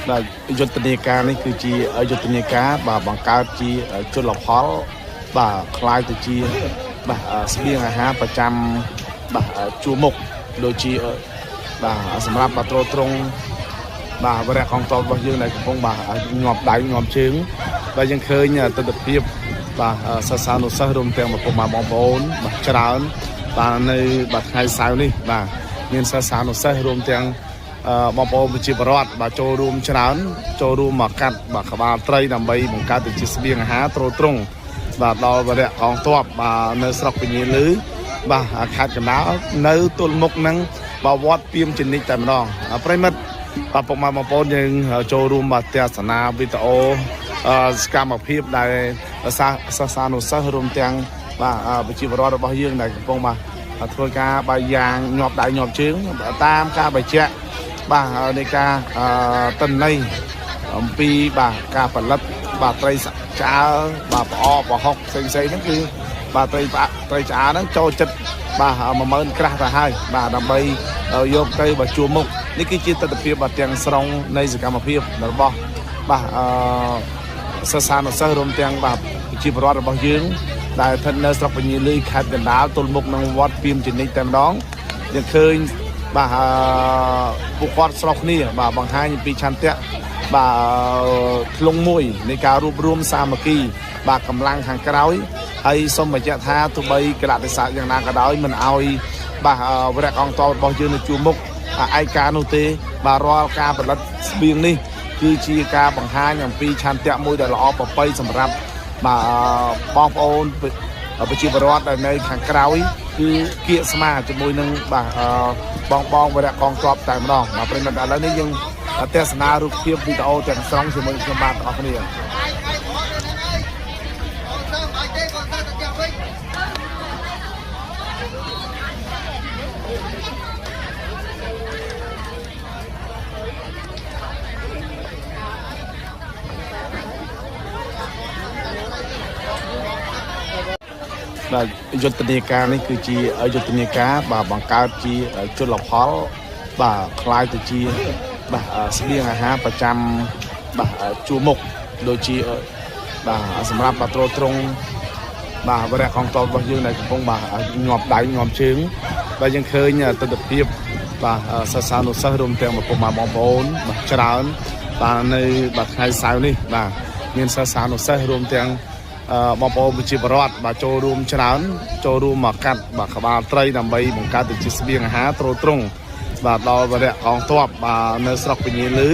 បាទយុទ្ធនាការនេះគឺជាយុទ្ធនាការបាទបង្កើតជាជលផលបាទคล้ายទៅជាបាទស្បៀងអាហារប្រចាំបាទជួរមុខដូចជាបាទសម្រាប់បាទទ្រង់បាទវរៈកងទ័ពរបស់យើងដែលកំពុងបាទងាប់ដៃងាប់ជើងបាទយើងឃើញទស្សនវិជ្ជាបាទសិស្សានុសិស្សរួមទាំងបងប្អូនបាទច្រើនបាទនៅបាទថ្ងៃសៅរ៍នេះបាទមានសិស្សានុសិស្សរួមទាំងបងប្អូនប្រជាពលរដ្ឋបាទចូលរួមច្រើនចូលរួមមកកាត់បាទក្បាលត្រីដើម្បីបង្កើតជាស្បៀងអាហារទ្រទ្រង់បាទដល់វរៈកងទ័ពបាទនៅស្រុកពញាលឺបាទខេត្តកណ្ដាលនៅទល់មុខនឹងបាទវត្តពីមជនិតតែម្ដងប្រិមិត្តបាទពុកម៉ែបងប្អូនយើងចូលរួមបាទទស្សនាវីដេអូសកម្មភាពដែលសិស្សានុសិស្សរួមទាំងបាទប្រជាពលរដ្ឋរបស់យើងដែលកំពុងបាទធ្វើការបាយយ៉ាងញាប់ដៃញាប់ជើងតាមការបញ្ជាក់បាទនៃការទិន្នន័យអំពីបាទការផលិតបាទត្រីឆ្អើបាទប្រអប់ប្រហុកផ្សេងហ្នឹងគឺបាទត្រីឆ្អើហ្នឹងចូលចិត្តបាទ10000ក្រាស់ទៅហើយបាទដើម្បីយកទៅបាទជួរមុខនេះគឺជាទស្សនវិជ្ជាបាទទាំងស្រុងនៃសកម្មភាពរបស់បាទសិស្សានុសិស្សរួមទាំងបាទប្រជាពលរដ្ឋរបស់យើងដែលស្ថិតនៅស្រុកពញាលឺខេត្តកណ្ដាលទល់មុខនឹងវត្តពីមជនិតតែម្ដងយើងឃើញបាទពួកគាត់ស្រុកគ្នាបាទបង្ហាញពីឆន្ទៈបាទធ្លុងមួយនៃការរួបរวมសាមគ្គីបាទកម្លាំងខាងក្រោយហើយសូមបញ្ជាក់ថាទោះបីកលៈទេសៈយ៉ាងណាក៏ដោយមិនអោយបាទវរៈកងទ័ពរបស់យើងនៅជួរមុខឯកានោះទេបាទរាល់ការផលិតស្បៀងនេះគឺជាការបង្ហាញអំពីឆន្ទៈមួយដែលល្អប្រពៃសម្រាប់បាទបងប្អូនប្រជាពលរដ្ឋដែលនៅខាងក្រោយគឺគៀកស្មាជាមួយនឹងបាទបងវរៈកងទ័ពតែម្ដងបាទប្រិមិត្តឥឡូវនេះយើងទស្សនារូបភាពវីដេអូទាំងស្រុងជាមួយខ្ញុំបាទទាំងអស់គ្នាបាទយុទ្ធនាការនេះគឺជាយុទ្ធនាការបាទបង្កើតជាជលផលបាទคล้ายទៅជាបាទស្បៀងអាហារប្រចាំបាទជួរមុខដូចជាបាទសម្រាប់បាទទ្រង់បាទវរៈកងទ័ពរបស់យើងដែលកំពុងបាទងាប់ដៃងាប់ជើងបាទយើងឃើញទស្សនវិជ្ជាបាទសិស្សានុសិស្សរួមទាំងបងប្អូនបាទច្រើនបាទនៅបាទថ្ងៃសៅរ៍នេះបាទមានសិស្សានុសិស្សរួមទាំងបងប្អូនប្រជាពលរដ្ឋបាទចូលរួមច្រើនចូលរួមមកកាត់បាទក្បាលត្រីដើម្បីបង្កើតជាស្បៀងអាហារទ្រទ្រង់បាទដល់វរៈកងទ័ពបាទនៅស្រុកពញាលឺ